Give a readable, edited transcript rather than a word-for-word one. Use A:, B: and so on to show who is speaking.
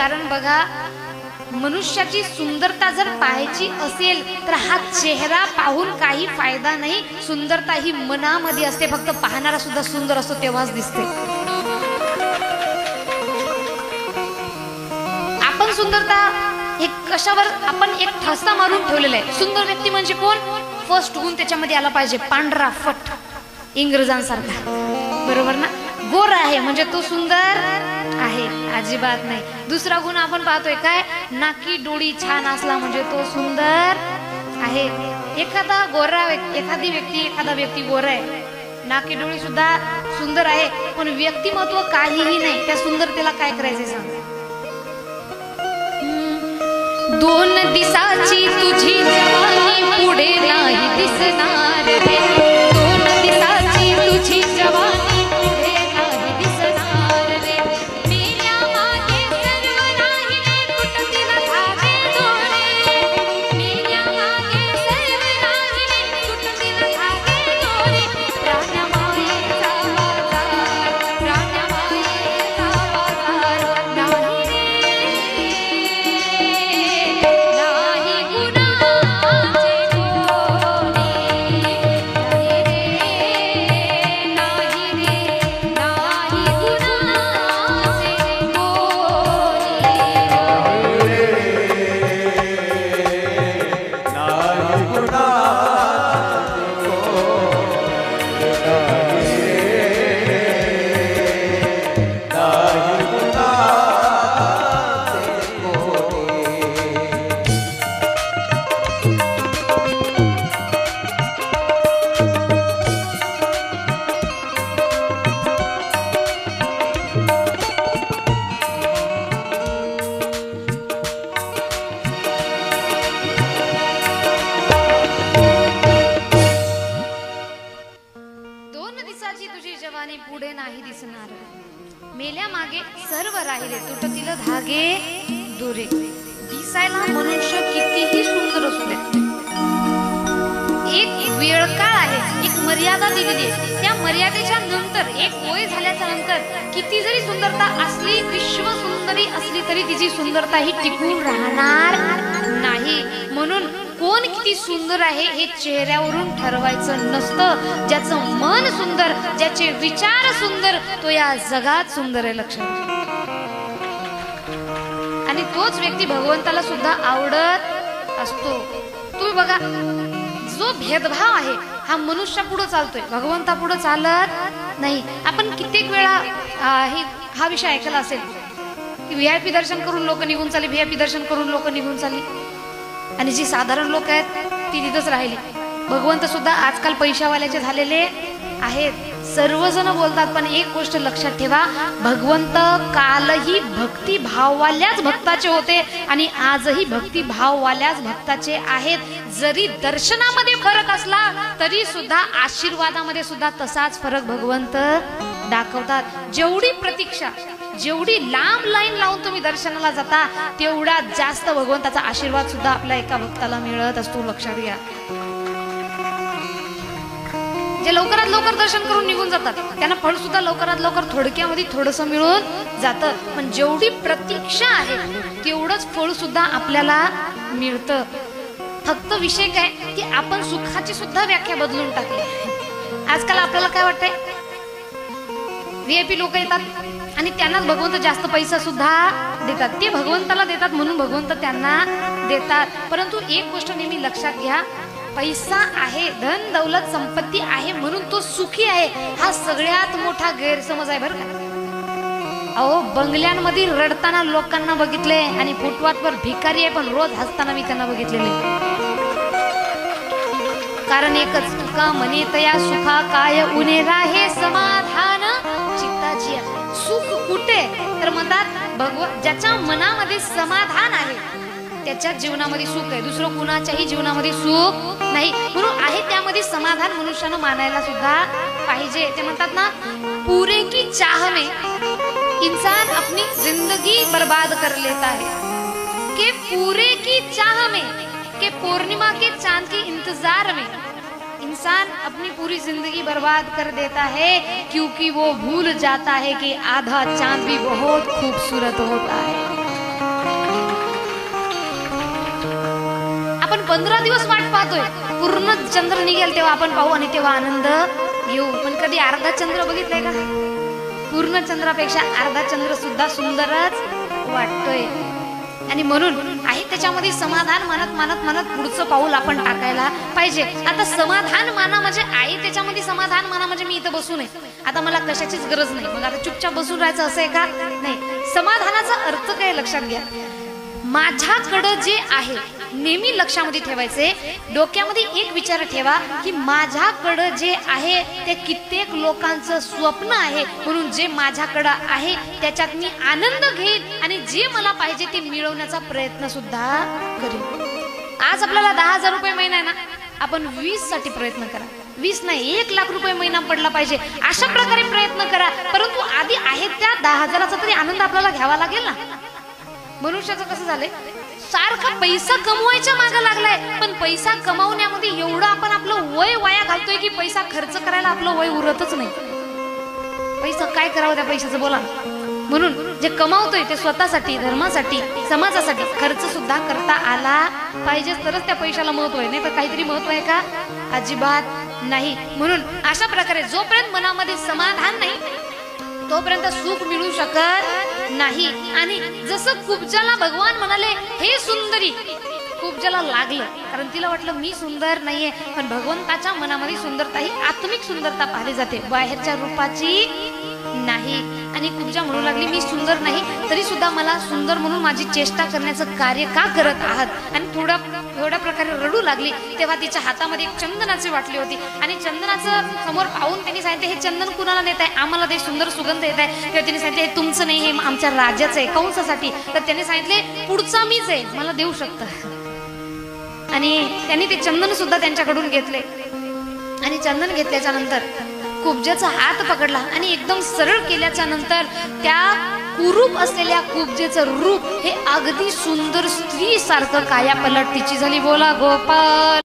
A: कारण बघा, मनुष्याची सुंदरता जर पाहायची असेल तर हा चेहरा पाहून काही फायदा नाही. सुंदरता ही मनामध्ये असते. फक्त पाहणारा सुद्धा सुंदर असतो तेव्हाच दिसते. आपण सुंदरता एक कशावर आपण एक ठसा मारून ठेवलेला आहे. सुंदर व्यक्ती म्हणजे कोण? फर्स्ट गुण त्याच्यामध्ये आला पाहिजे, पांढरा फट, इंग्रजांसारखा. बरोबर ना? गोरा आहे म्हणजे तो सुंदर आहे? अजिबात नाही. दुसरा गुण आपण पाहतोय काय? नाकी डोळी छान असला म्हणजे तो सुंदर आहे. एखादा व्यक्ती गोरा आहे, नाकी डोळी सुद्धा सुंदर आहे, पण व्यक्तिमत्व काहीही नाही. त्या सुंदरतेला काय करायचे सांग? 2 दिसाची तुझी जवानी पुढे नाही दिसणार रे. 2 दिसाची तुझी जवानी पुढे नाही दिसणार. मेल्या मागे सर्व राहिले, तुटतील धागे दोरे. दिसायला मनुष्य कितीही सुंदर असू दे, एक वेळकाळ आहे, एक मर्यादा दिलेली आहे. त्या मर्यादेच्या नंतर, एक वय झाल्याच्या नंतर किती जरी सुंदरता असली, विश्व सुंदरी असली तरी तिची सुंदरता ही टिकून राहणार नाही. म्हणून कोण किती सुंदर आहे हे चेहऱ्यावरून ठरवायचं नसतं. ज्याचं मन सुंदर, ज्याचे विचार सुंदर, तो या जगात सुंदर आहे. लक्षात. आणि तोच व्यक्ती भगवंताला सुद्धा आवडत असतो. तुम्ही बघा, जो भेदभाव आहे हा मनुष्य पुढे चालतोय, भगवंता पुढे चालत नाही. आपण कित्येक वेळा हा विषय ऐकला असेल की VIP दर्शन करून लोक निघून चालली, VIP दर्शन करून लोक निघून चालली, आणि जी साधारण लोक आहेत ती तिथंच राहिली. भगवंत सुद्धा आजकाल पैशावाल्याचे झालेले आहेत. सर्वजण बोलतात, पण एक गोष्ट लक्षात ठेवा, भगवंत कालही भक्तिभाववाल्याच भक्ताचे होते आणि आजही भक्तिभाववाल्याच भक्ताचे आहेत. जरी दर्शनामध्ये फरक असला तरी सुद्धा आशीर्वादामध्ये सुद्धा तसाच फरक भगवंत दाखवतात. जेवढी प्रतीक्षा, जेवढी लांब लाईन लावून तुम्ही दर्शनाला जाता, तेवढा जास्त भगवंताचा आशीर्वाद सुद्धा आपल्या एका भक्ताला मिळत असतो. लक्षात घ्या. जे लवकरात लवकर दर्शन करून निघून जातात त्यांना फळ सुद्धा लवकरात लवकर थोडक्यामध्ये थोडंसं मिळून जातं, पण जेवढी प्रतीक्षा आहे तेवढंच फळ सुद्धा आपल्याला मिळतं. फक्त विषय काय की आपण सुखाची सुद्धा व्याख्या बदलून टाकली. आजकाल आपल्याला काय वाटतंय, VIP लोक येतात आणि त्यांनाच भगवंत जास्त पैसा सुद्धा देतात. ते भगवंताला देतात म्हणून भगवंत त्यांना देतात. परंतु एक गोष्ट नेहमी लक्षात घ्या, पैसा आहे, धन दौलत संपत्ती आहे म्हणून तो सुखी आहे, हा सगळ्यात मोठा गैरसमज आहे बरं का. अहो, बंगल्यांमध्ये रडताना लोकांना बघितले आणि फुटपाथवर भिकारी आहे पण रोज हसताना मी त्यांना बघितलेले. कारण एकच, तुका म्हणे तया सुखा काय उने राहे समाधान चित्ताची. सुख कुठे तर म्हणतात ज्याच्या मनामध्ये समाधान आहे त्याच्याच जीवनामध्ये सुख आहे. दुसरं कुणाच्याही जीवनामध्ये सुख नाही. म्हणून आहे त्यामध्ये समाधान मनुष्यानं मानायला सुद्धा पाहिजे. ते म्हणतात ना, पूरे की चाह में इंसान अपनी जिंदगी बर्बाद कर लेता है, के पूरे की चाह में, के पूर्णिमा के चांद के इंतजार में इंसान अपनी पूरी जिंदगी बर्बाद कर देता है, क्योंकि वो भूल जाता है कि आधा चांद भी बहुत खूबसूरत होता है. 15 दिवस वाट पाहतोय, पूर्ण चंद्र निघेल तेव्हा आपण पाहू आणि तेव्हा आनंद घेऊ. पण कधी अर्धा चंद्र बघितलाय का? पूर्ण चंद्रापेक्षा अर्धा चंद्र सुद्धा सुंदरच वाटतोय. आणि म्हणून आहे त्याच्यामध्ये समाधान मानत मानत मानत पुढचं पाऊल आपण टाकायला पाहिजे. आता समाधान माना म्हणजे आहे त्याच्यामध्ये समाधान माना म्हणजे मी इथं बसू नये, आता मला कशाचीच गरज नाही, मग आता चुपचाप बसून राहायचं असं आहे का? नाही. समाधानाचा अर्थ काय लक्षात घ्या. माझ्याकडं जे आहे नेहमी लक्षामध्ये ठेवायचे. डोक्यामध्ये एक विचार ठेवा की माझ्याकडं जे आहे ते कित्येक लोकांचं स्वप्न आहे, म्हणून जे माझ्याकडं आहे त्याच्यात मी आनंद घेईन आणि जे मला पाहिजे ते मिळवण्याचा प्रयत्न सुद्धा करीन. आज आपल्याला 10,000 रुपये महिना आहे ना, आपण 20 साठी प्रयत्न करा. 20 नाही, 1 लाख रुपये महिना पडला पाहिजे अशा प्रकारे प्रयत्न करा. परंतु आधी आहे त्या 10,000चा तरी आनंद आपल्याला घ्यावा लागेल ना. मनुष्याचं कसं झालंय, सारखा पैसा कमवायच्या मागे लागलाय, पण पैसा कमावण्यामध्ये एवढं आपण आपलं वय वाया घालतोय की पैसा खर्च करायला आपलं वय उरतच नाही. पैसा काय करावं त्या पैशाचं बोला. म्हणून जे कमावतोय ते स्वतःसाठी, धर्मासाठी, समाजासाठी खर्च सुद्धा करता आला पाहिजे, तरच त्या पैशाला महत्व आहे. नाही तर काहीतरी महत्व आहे का? अजिबात नाही. म्हणून अशा प्रकारे जोपर्यंत मनामध्ये समाधान नाही तोपर्यंत सुख मिळू शकत नाही. आणि जसं कुब्जाला भगवान म्हणाले, हे सुंदरी, कुब्जाला लागलं, कारण तिला वाटलं मी सुंदर नाहीये, पण भगवंताच्या मनामध्ये सुंदरता ही आत्मिक सुंदरता पाहिली जाते, बाहेरच्या रूपाची नाही. आणि कुब्जा म्हणू लागली मी सुंदर नाही तरी सुद्धा मला सुंदर म्हणून माझी चेष्टा करण्याचं कार्य का करत आहात. आणि एवढ्या प्रकारे रडू लागली. तेव्हा तिच्या हातामध्ये एक चंदनाची बाटली होती आणि चंदनाचं समोर पाहून त्यांनी सांगितले, हे चंदन कुणाला देत आहे? आम्हाला ते सुंदर सुगंध येत आहे. तेव्हा त्यांनी सांगितले, हे तुमचं नाही, हे आमच्या राजाचं आहे. कंसासाठी. तर त्यांनी सांगितले, पुढचा मीच आहे, मला देऊ शकतं. आणि त्यांनी ते चंदन सुद्धा त्यांच्याकडून घेतले. आणि चंदन घेतल्याच्या नंतर कुब्जाचा हात पकडला आणि एकदम सरळ केल्याच्या नंतर त्या कुरूप असलेल्या कुब्जेचं रूप हे अगदी सुंदर स्त्री सारखं काया पलट तिची झाली. बोला गोपाल.